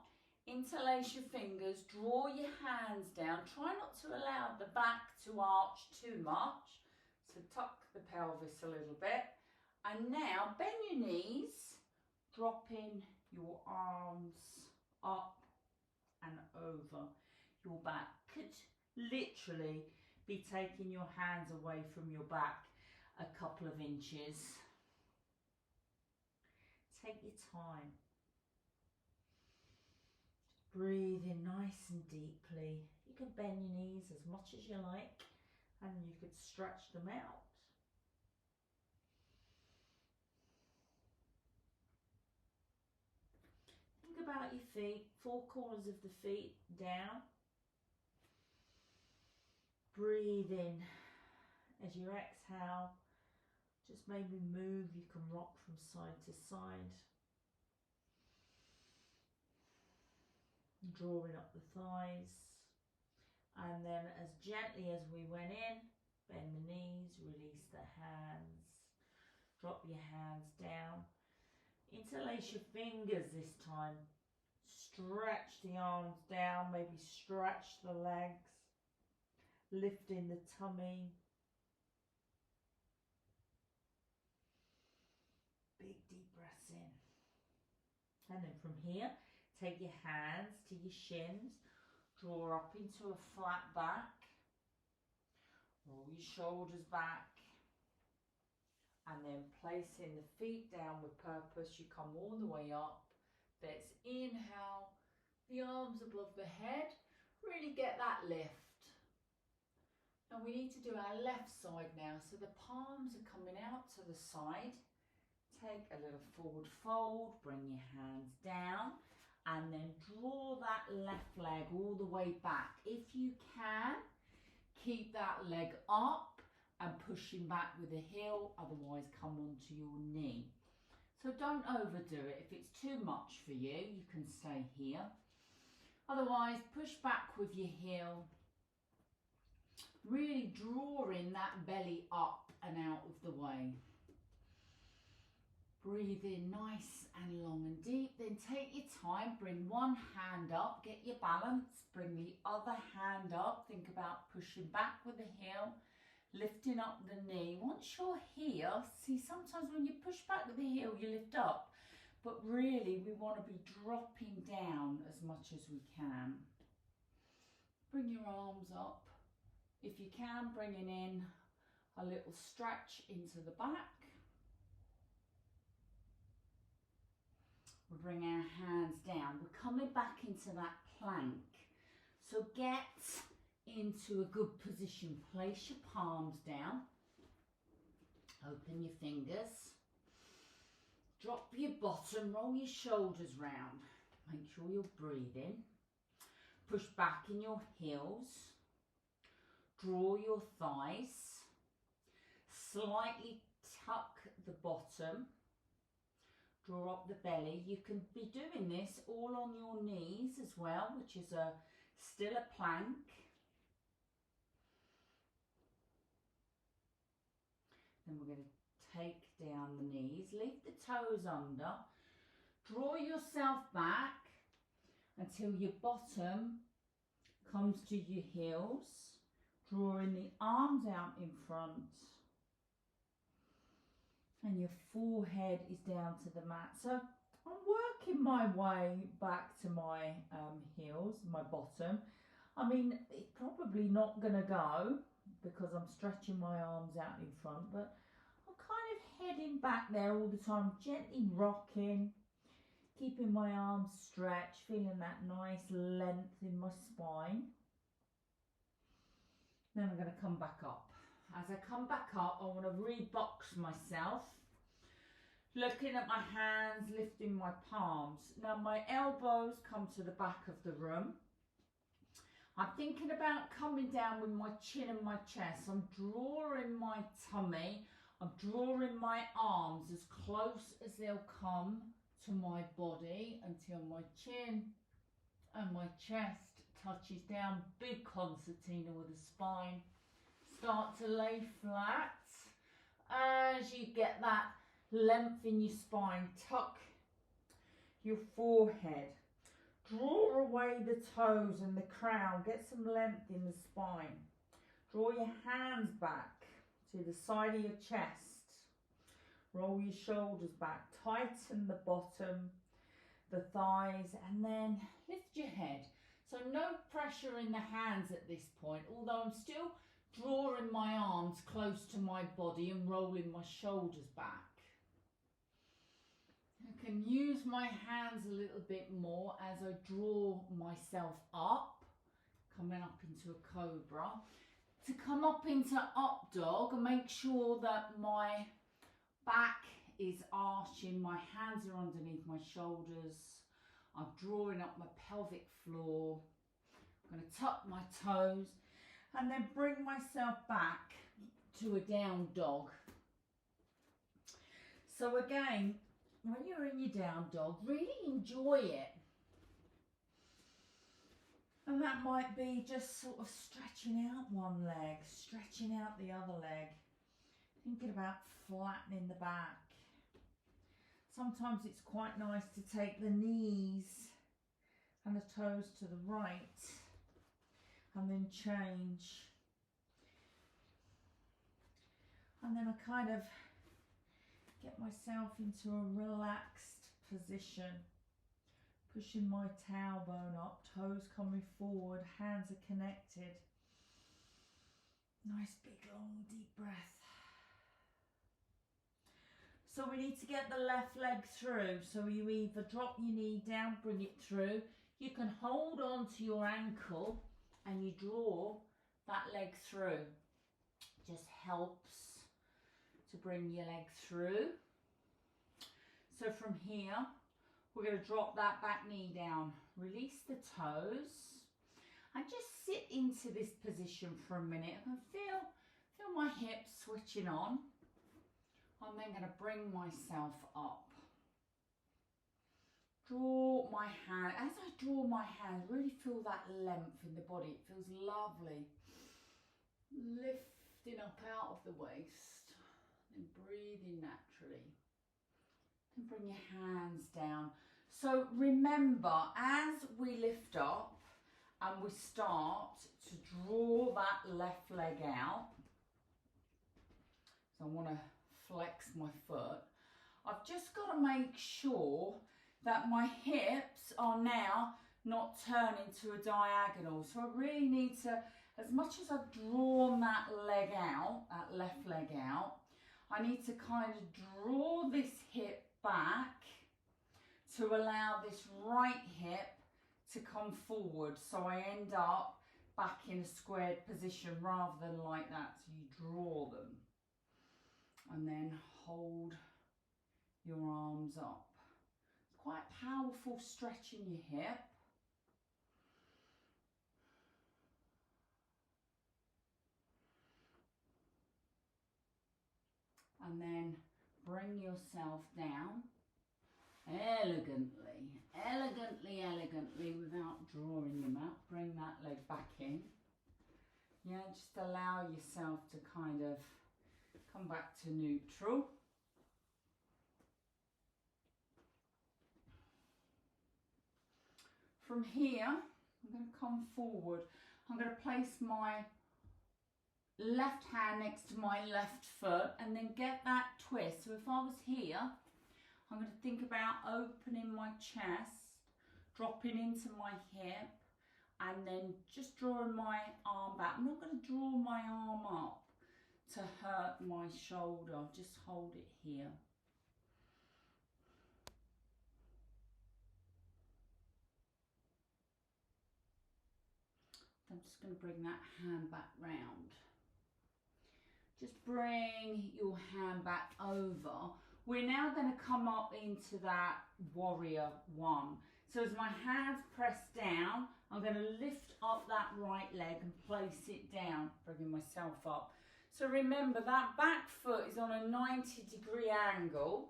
Interlace your fingers. Draw your hands down. Try not to allow the back to arch too much. So tuck the pelvis a little bit. And now bend your knees. Dropping your arms up and over your back. Could literally be taking your hands away from your back a couple of inches. Take your time. Breathe in nice and deeply. You can bend your knees as much as you like and you could stretch them out. Think about your feet, four corners of the feet down. Breathe in as you exhale. Just maybe move, you can rock from side to side. Drawing up the thighs. And then as gently as we went in, bend the knees, release the hands, drop your hands down. Interlace your fingers this time. Stretch the arms down, maybe stretch the legs, lifting the tummy. Big deep breaths in. And then from here, take your hands to your shins, draw up into a flat back, roll your shoulders back, and then placing the feet down with purpose, you come all the way up. Let's inhale, the arms above the head, really get that lift. Now we need to do our left side now, so the palms are coming out to the side. Take a little forward fold, bring your hands down, and then draw that left leg all the way back. If you can, keep that leg up and pushing back with the heel, otherwise come onto your knee. So don't overdo it. If it's too much for you, you can stay here. Otherwise, push back with your heel, really drawing that belly up and out of the way. Breathe in nice and long and deep, then take your time, bring one hand up, get your balance, bring the other hand up, think about pushing back with the heel, lifting up the knee. Once you're here, see sometimes when you push back with the heel you lift up, but really we want to be dropping down as much as we can. Bring your arms up, if you can, bringing in a little stretch into the back. We bring our hands down, we're coming back into that plank. So get into a good position, place your palms down, open your fingers, drop your bottom, roll your shoulders round, make sure you're breathing, push back in your heels, draw your thighs, slightly tuck the bottom, draw up the belly. You can be doing this all on your knees as well, which is still a plank. Then we're going to take down the knees, leave the toes under, draw yourself back until your bottom comes to your heels, drawing the arms out in front. And your forehead is down to the mat. So I'm working my way back to my heels, my bottom. I mean, it's probably not going to go because I'm stretching my arms out in front, but I'm kind of heading back there all the time, gently rocking, keeping my arms stretched, feeling that nice length in my spine. Then I'm going to come back up. As I come back up, I want to rebox myself, looking at my hands, lifting my palms. Now my elbows come to the back of the room. I'm thinking about coming down with my chin and my chest. I'm drawing my tummy, I'm drawing my arms as close as they'll come to my body until my chin and my chest touches down. Big concertina with the spine. Start to lay flat as you get that length in your spine. Tuck your forehead, draw away the toes and the crown, get some length in the spine. Draw your hands back to the side of your chest, roll your shoulders back, tighten the bottom, the thighs, and then lift your head. So no pressure in the hands at this point, although I'm still drawing my arms close to my body and rolling my shoulders back. I can use my hands a little bit more as I draw myself up, coming up into a cobra. To come up into up dog, and make sure that my back is arching, my hands are underneath my shoulders, I'm drawing up my pelvic floor. I'm going to tuck my toes and then bring myself back to a down dog. So again, when you're in your down dog, really enjoy it. And that might be just sort of stretching out one leg, stretching out the other leg. Thinking about flattening the back. Sometimes it's quite nice to take the knees and the toes to the right and then change. And then I kind of get myself into a relaxed position, pushing my tailbone up, toes coming forward, hands are connected. Nice big long deep breath. So we need to get the left leg through. So you either drop your knee down, bring it through. You can hold on to your ankle and you draw that leg through. Just helps to bring your leg through. So from here, we're going to drop that back knee down. Release the toes and just sit into this position for a minute. I can feel my hips switching on. I'm then going to bring myself up. Draw my hand. As I draw my hand, really feel that length in the body. It feels lovely. Lifting up out of the waist and breathing naturally. And bring your hands down. So remember, as we lift up and we start to draw that left leg out, so I want to flex my foot, I've just got to make sure that my hips are now not turning to a diagonal. So I really need to, as much as I've drawn that leg out, that left leg out, I need to kind of draw this hip back to allow this right hip to come forward. So I end up back in a squared position rather than like that. So you draw them. And then hold your arms up. It's quite powerful stretching your hip. And then bring yourself down elegantly, elegantly without drawing your mat. Bring that leg back in. Yeah, just allow yourself to kind of come back to neutral. From here, I'm going to come forward. I'm going to place my left hand next to my left foot and then get that twist. So if I was here, I'm going to think about opening my chest, dropping into my hip, and then just drawing my arm back. I'm not going to draw my arm up to hurt my shoulder, just hold it here. I'm just going to bring that hand back round. Just bring your hand back over. We're now going to come up into that warrior one. So as my hands press down, I'm going to lift up that right leg and place it down, bringing myself up. So remember, that back foot is on a 90-degree angle.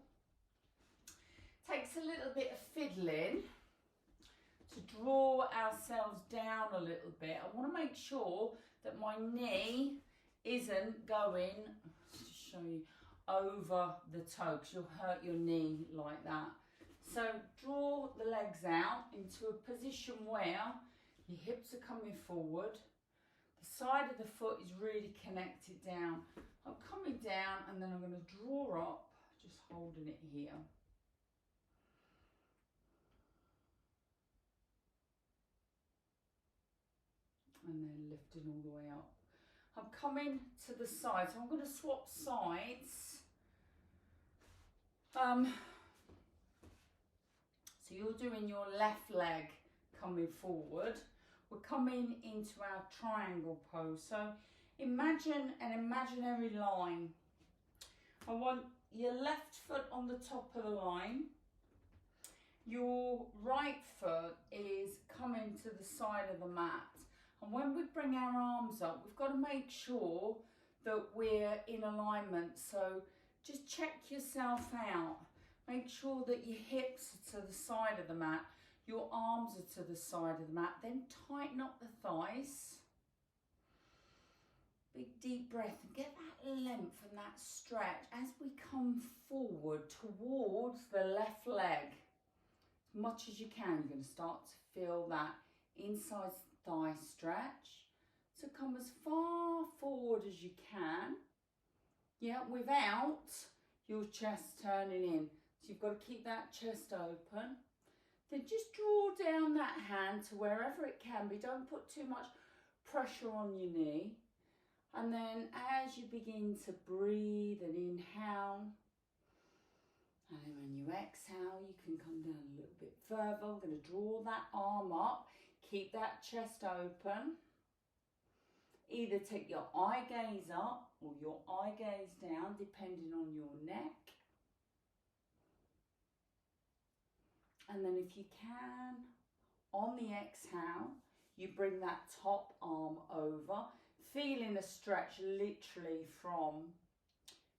Takes a little bit of fiddling to draw ourselves down a little bit. I want to make sure that my knee isn't going, to show you, over the toe, because you'll hurt your knee like that. So draw the legs out into a position where your hips are coming forward. The side of the foot is really connected down. I'm coming down and then I'm going to draw up, just holding it here. And then lifting all the way up. I'm coming to the side, so I'm going to swap sides. So you're doing your left leg coming forward. We're coming into our triangle pose. So imagine an imaginary line. I want your left foot on the top of the line. Your right foot is coming to the side of the mat. And when we bring our arms up, we've got to make sure that we're in alignment. So just check yourself out. Make sure that your hips are to the side of the mat. Your arms are to the side of the mat. Then tighten up the thighs. Big deep breath and get that length and that stretch as we come forward towards the left leg. As much as you can, you're going to start to feel that inside thigh stretch. So come as far forward as you can. Yeah, without your chest turning in. So you've got to keep that chest open. Then just draw down that hand to wherever it can be. Don't put too much pressure on your knee. And then as you begin to breathe and inhale, and then when you exhale, you can come down a little bit further. We're going to draw that arm up. Keep that chest open. Either take your eye gaze up or your eye gaze down, depending on your neck. And then if you can, on the exhale, you bring that top arm over, feeling a stretch literally from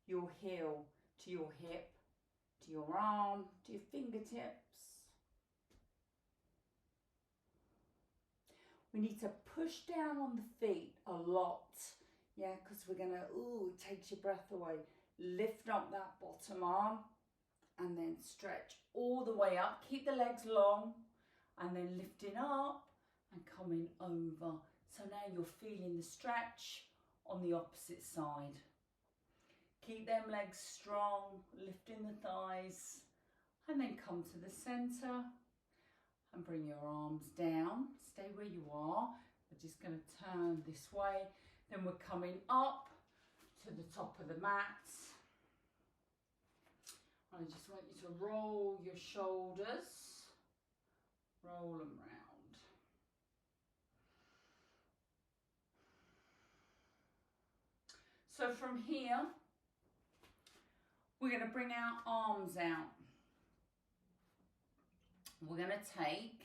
your heel to your hip, to your arm, to your fingertips. We need to push down on the feet a lot, yeah, because we're going to, it takes your breath away. Lift up that bottom arm and then stretch all the way up. Keep the legs long and then lifting up and coming over. So now you're feeling the stretch on the opposite side. Keep them legs strong, lifting the thighs, and then come to the centre and bring your arms down. Stay where you are. We're just going to turn this way. Then we're coming up to the top of the mat. I just want you to roll your shoulders, roll them round. So from here, we're going to bring our arms out. We're going to take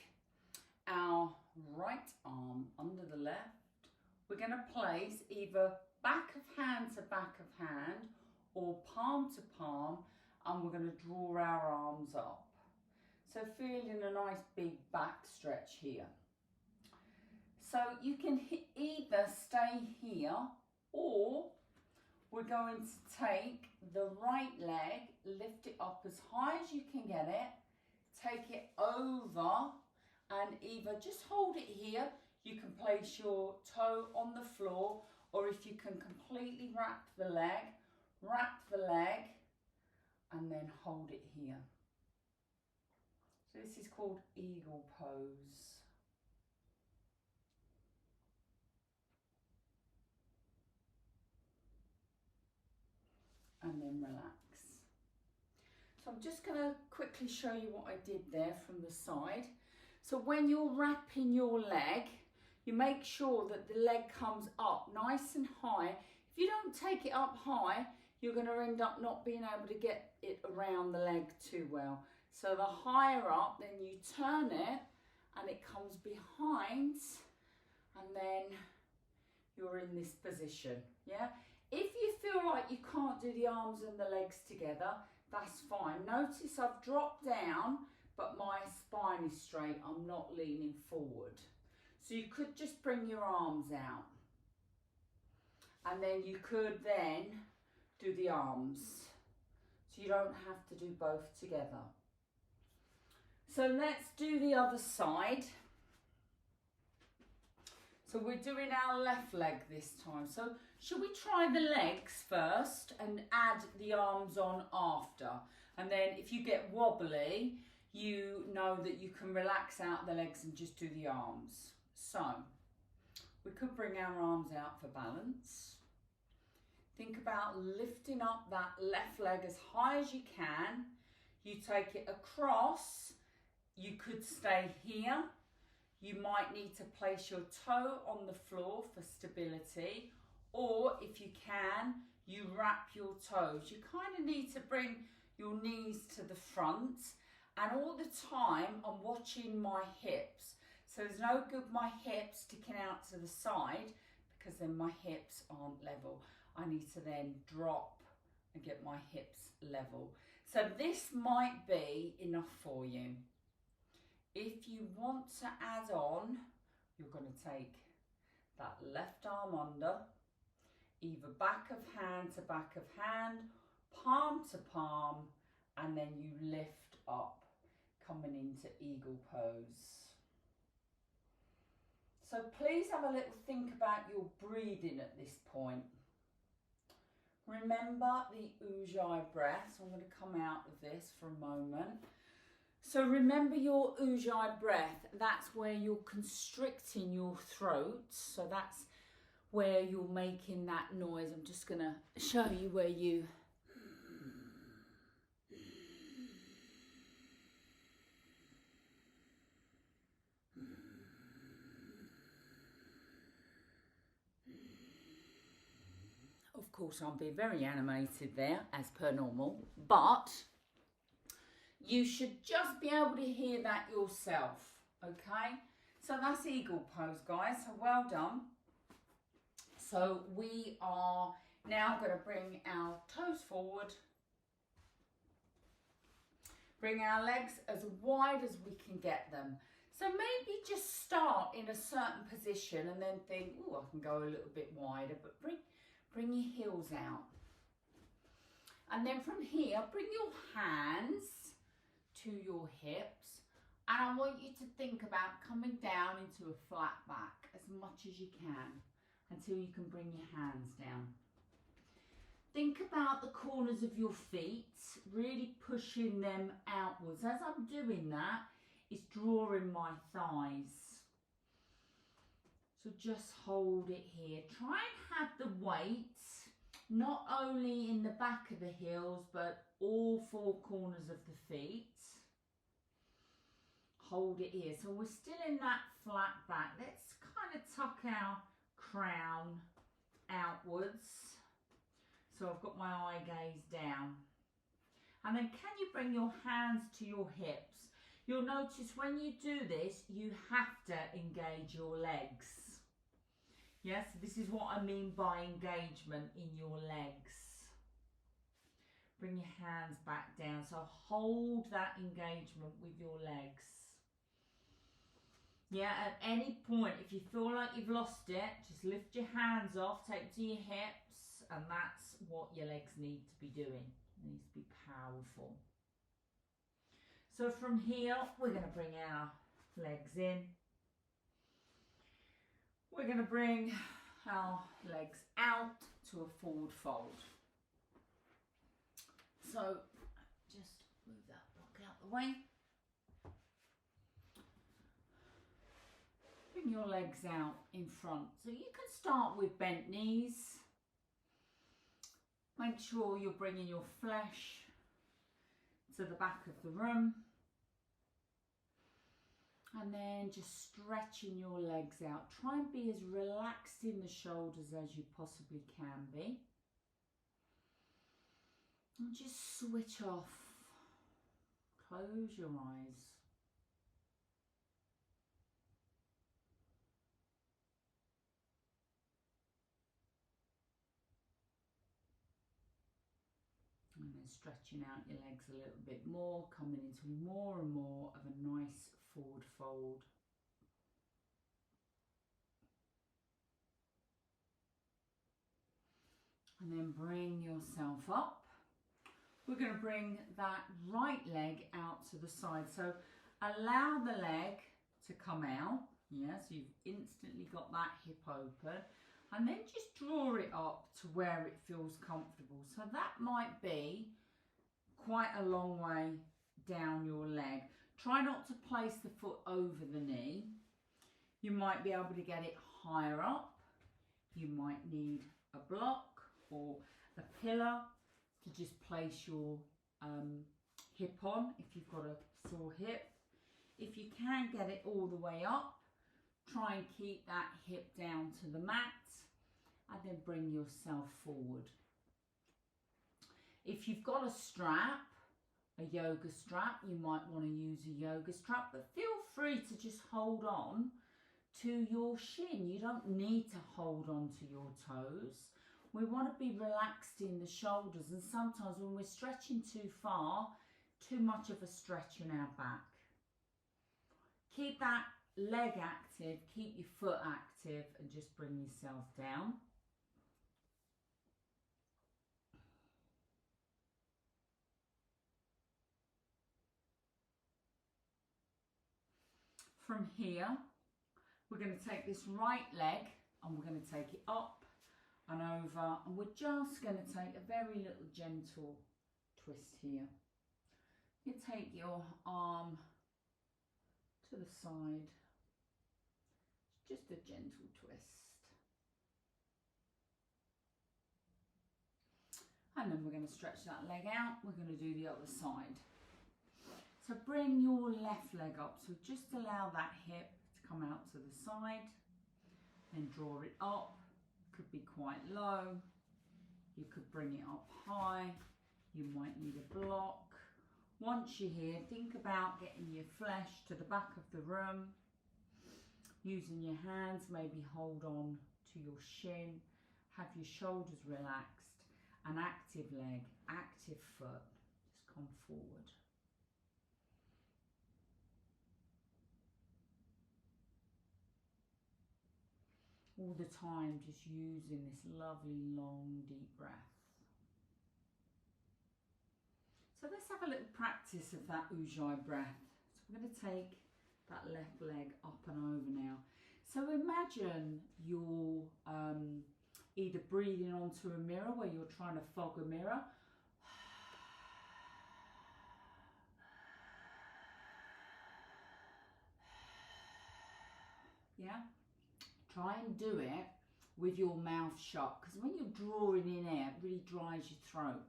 our right arm under the left. We're going to place either back of hand to back of hand or palm to palm, and we're going to draw our arms up. So feeling a nice big back stretch here. So you can either stay here, or we're going to take the right leg, lift it up as high as you can get it, take it over, and either just hold it here. You can place your toe on the floor, or if you can completely wrap the leg, and then hold it here. So this is called eagle pose. And then relax. So I'm just going to quickly show you what I did there from the side. So when you're wrapping your leg, you make sure that the leg comes up nice and high. If you don't take it up high, you're going to end up not being able to get it around the leg too well. So the higher up, then you turn it and it comes behind, and then you're in this position, yeah? If you feel like you can't do the arms and the legs together, that's fine. Notice I've dropped down, but my spine is straight. I'm not leaning forward. So you could just bring your arms out. And then you could then do the arms. So you don't have to do both together. So let's do the other side. So we're doing our left leg this time. So should we try the legs first and add the arms on after? And then if you get wobbly, you know that you can relax out the legs and just do the arms. So we could bring our arms out for balance. Think about lifting up that left leg as high as you can. You take it across. You could stay here. You might need to place your toe on the floor for stability, or if you can, you wrap your toes. You kind of need to bring your knees to the front, and all the time I'm watching my hips. So there's no good my hips sticking out to the side, because then my hips aren't level. I need to then drop and get my hips level. So this might be enough for you. If you want to add on, you're going to take that left arm under, either back of hand to back of hand, palm to palm, and then you lift up, coming into eagle pose. So please have a little think about your breathing at this point. Remember the Ujjayi breath. So I'm going to come out of this for a moment. So remember your Ujjayi breath. That's where you're constricting your throat. So that's where you're making that noise. I'm just going to show you where you... Of course, I'll be very animated there, as per normal, but you should just be able to hear that yourself, okay? So that's eagle pose, guys, so well done. So we are now going to bring our toes forward, bring our legs as wide as we can get them. So maybe just start in a certain position and then think, oh, I can go a little bit wider, but bring your heels out. And then from here, bring your hands to your hips. And I want you to think about coming down into a flat back as much as you can until you can bring your hands down. Think about the corners of your feet, really pushing them outwards. As I'm doing that, it's drawing my thighs. So just hold it here. Try and have the weight not only in the back of the heels, but all four corners of the feet. Hold it here. So we're still in that flat back. Let's kind of tuck our crown outwards. So I've got my eye gaze down. And then can you bring your hands to your hips? You'll notice when you do this, you have to engage your legs. Yes, this is what I mean by engagement in your legs. Bring your hands back down. So hold that engagement with your legs. Yeah, at any point, if you feel like you've lost it, just lift your hands off, take to your hips, and that's what your legs need to be doing. It needs to be powerful. So from here, we're going to bring our legs in. We're going to bring our legs out to a forward fold. So just move that block out the way. Bring your legs out in front. So you can start with bent knees. Make sure you're bringing your flesh to the back of the room. And then just stretching your legs out. Try and be as relaxed in the shoulders as you possibly can be. And just switch off. Close your eyes. And then stretching out your legs a little bit more, coming into more and more of a nice forward fold. And then bring yourself up. We're going to bring that right leg out to the side. So allow the leg to come out. Yes, you've instantly got that hip open. And then just draw it up to where it feels comfortable. So that might be quite a long way down your leg. Try not to place the foot over the knee. You might be able to get it higher up. You might need a block or a pillar to just place your hip on if you've got a sore hip. If you can get it all the way up, try and keep that hip down to the mat and then bring yourself forward. If you've got a strap, a yoga strap, you might want to use a yoga strap, but feel free to just hold on to your shin. You don't need to hold on to your toes. We want to be relaxed in the shoulders, and sometimes when we're stretching too far, too much of a stretch in our back. Keep that leg active, keep your foot active, and just bring yourself down. From here, we're going to take this right leg and we're going to take it up and over, and we're just going to take a very little gentle twist here. You take your arm to the side, just a gentle twist. And then we're going to stretch that leg out. We're going to do the other side. So bring your left leg up. So just allow that hip to come out to the side. Then draw it up. Could be quite low. You could bring it up high. You might need a block. Once you're here, think about getting your flesh to the back of the room. Using your hands, maybe hold on to your shin. Have your shoulders relaxed. An active leg, active foot. Just come forward. All the time, just using this lovely, long, deep breath. So let's have a little practice of that Ujjayi breath. So we're going to take that left leg up and over now. So imagine you're either breathing onto a mirror where you're trying to fog a mirror. Yeah? Try and do it with your mouth shut, because when you're drawing in air, it really dries your throat.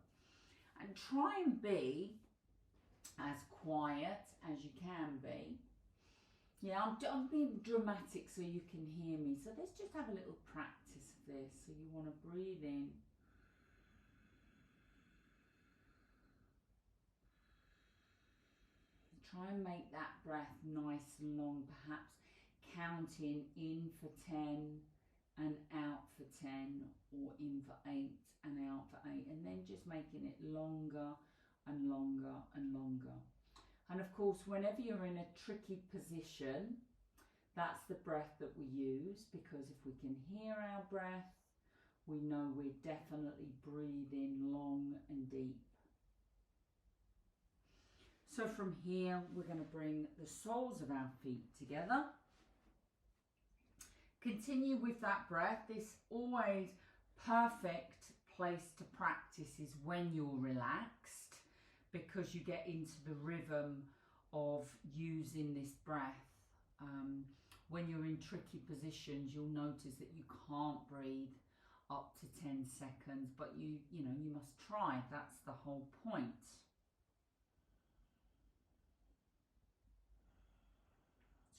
And try and be as quiet as you can be. Yeah, I'm being dramatic so you can hear me. So let's just have a little practice of this. So you want to breathe in. Try and make that breath nice and long, perhaps counting in for 10 and out for 10, or in for 8 and out for 8, and then just making it longer and longer and longer. And of course, whenever you're in a tricky position, that's the breath that we use, because if we can hear our breath, we know we're definitely breathing long and deep. So from here, we're going to bring the soles of our feet together. Continue with that breath. This always perfect place to practice is when you're relaxed, because you get into the rhythm of using this breath. When you're in tricky positions, you'll notice that you can't breathe up to 10 seconds, but you must try. That's the whole point.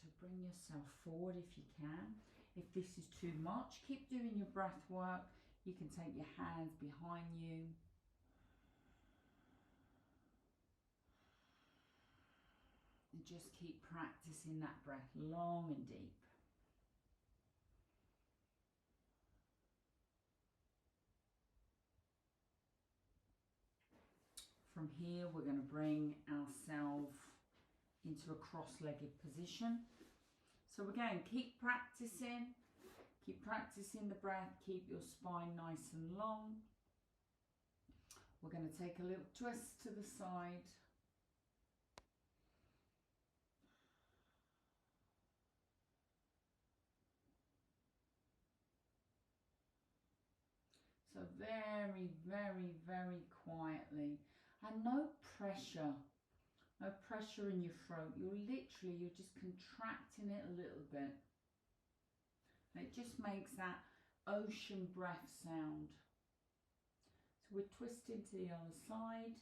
So bring yourself forward if you can. If this is too much, keep doing your breath work. You can take your hands behind you. And just keep practicing that breath long and deep. From here, we're going to bring ourselves into a cross-legged position. So again, keep practicing the breath, keep your spine nice and long. We're going to take a little twist to the side. So very, very, very quietly, and no pressure. No pressure in your throat. You're just contracting it a little bit. And it just makes that ocean breath sound. So we're twisting to the other side.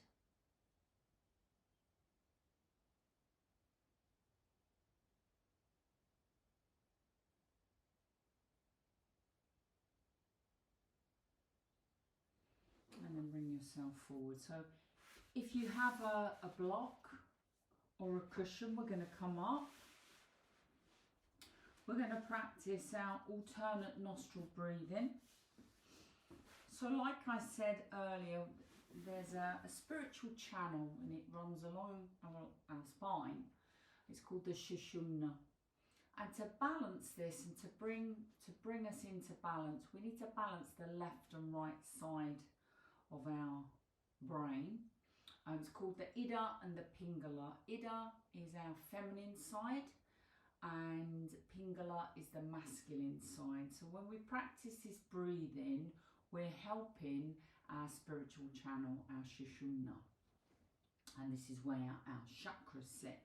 And then bring yourself forward. So if you have a block or a cushion, we're going to come up. We're going to practice our alternate nostril breathing. So like I said earlier, there's a spiritual channel, and it runs along our spine. It's called the Sushumna. And to balance this and to bring us into balance, we need to balance the left and right side of our brain. It's called the Ida and the Pingala. Ida is our feminine side and Pingala is the masculine side. So when we practice this breathing, we're helping our spiritual channel, our Sushumna. And this is where our chakras sit.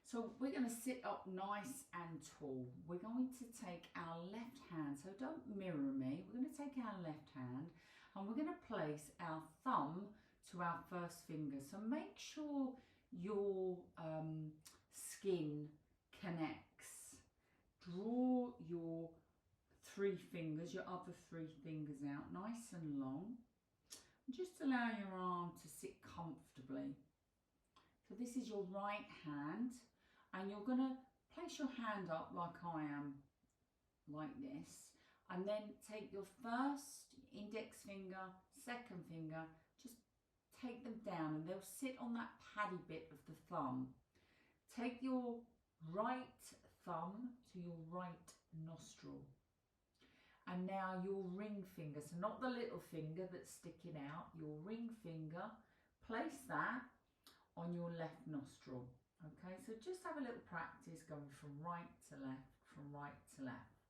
So we're going to sit up nice and tall. We're going to take our left hand, so don't mirror me. We're going to take our left hand and we're going to place our thumb to our first finger. So make sure your skin connects. Draw your three fingers, your other three fingers out nice and long. Just allow your arm to sit comfortably. So this is your right hand. And you're going to place your hand up like I am, like this, and then take your first index finger, second finger, just take them down and they'll sit on that paddy bit of the thumb. Take your right thumb to your right nostril. And now your ring finger, so not the little finger that's sticking out, your ring finger, place that on your left nostril. Okay, so just have a little practice going from right to left, from right to left.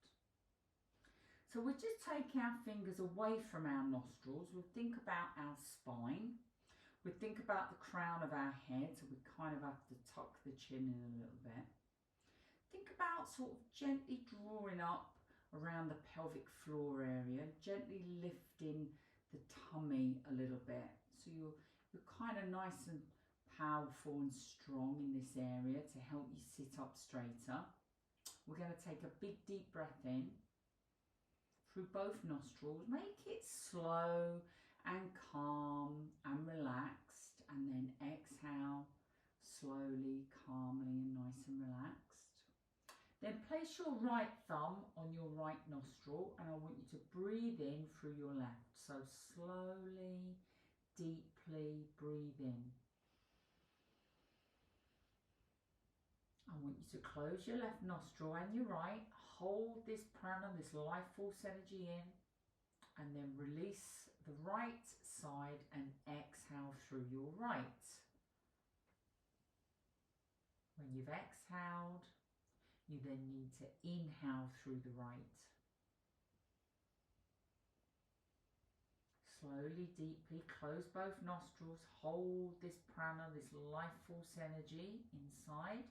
So we'll just take our fingers away from our nostrils. We'll think about our spine. We'll think about the crown of our head, so we kind of have to tuck the chin in a little bit. Think about sort of gently drawing up around the pelvic floor area, gently lifting the tummy a little bit. So you're kind of nice and powerful and strong in this area to help you sit up straighter. We're going to take a big deep breath in through both nostrils. Make it slow and calm and relaxed, and then exhale slowly, calmly and nice and relaxed. Then place your right thumb on your right nostril and I want you to breathe in through your left. So slowly, deeply breathe in. I want you to close your left nostril and your right. Hold this prana, this life force energy in, and then release the right side and exhale through your right. When you've exhaled, you then need to inhale through the right. Slowly, deeply close both nostrils. Hold this prana, this life force energy inside.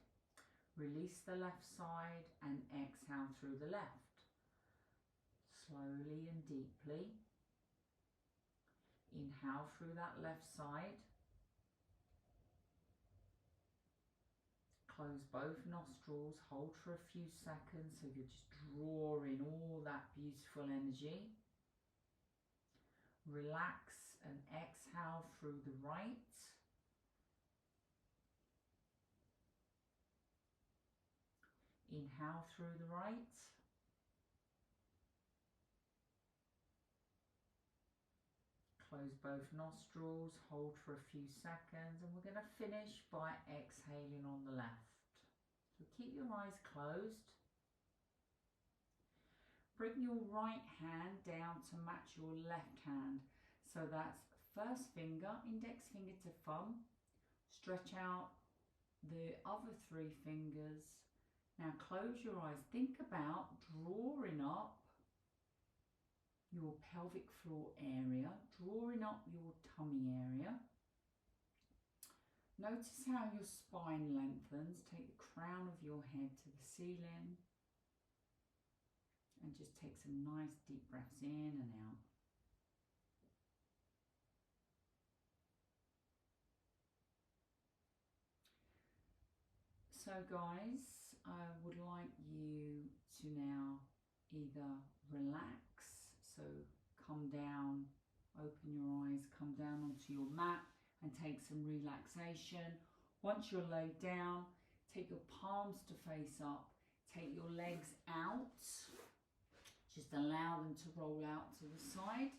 Release the left side and exhale through the left. Slowly and deeply. Inhale through that left side. Close both nostrils. Hold for a few seconds so you're just drawing all that beautiful energy. Relax and exhale through the right. Inhale through the right. Close both nostrils, hold for a few seconds, and we're going to finish by exhaling on the left. So keep your eyes closed. Bring your right hand down to match your left hand. So that's first finger, index finger to thumb. Stretch out the other three fingers. Now close your eyes. Think about drawing up your pelvic floor area, drawing up your tummy area. Notice how your spine lengthens. Take the crown of your head to the ceiling and just take some nice deep breaths in and out. So guys, I would like you to now either relax, so come down, open your eyes, come down onto your mat and take some relaxation. Once you're laid down, take your palms to face up, take your legs out, just allow them to roll out to the side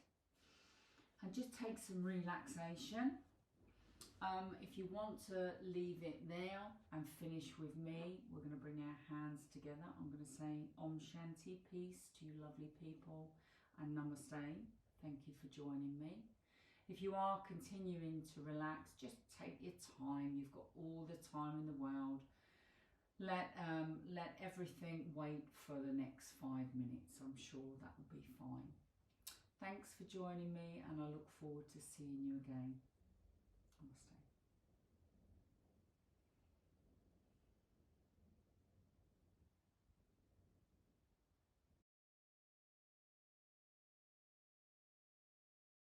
and just take some relaxation. If you want to leave it there and finish with me, we're going to bring our hands together. I'm going to say Om Shanti, peace to you lovely people, and Namaste. Thank you for joining me. If you are continuing to relax, just take your time. You've got all the time in the world. Let everything wait for the next 5 minutes. I'm sure that will be fine. Thanks for joining me, and I look forward to seeing you again. Namaste.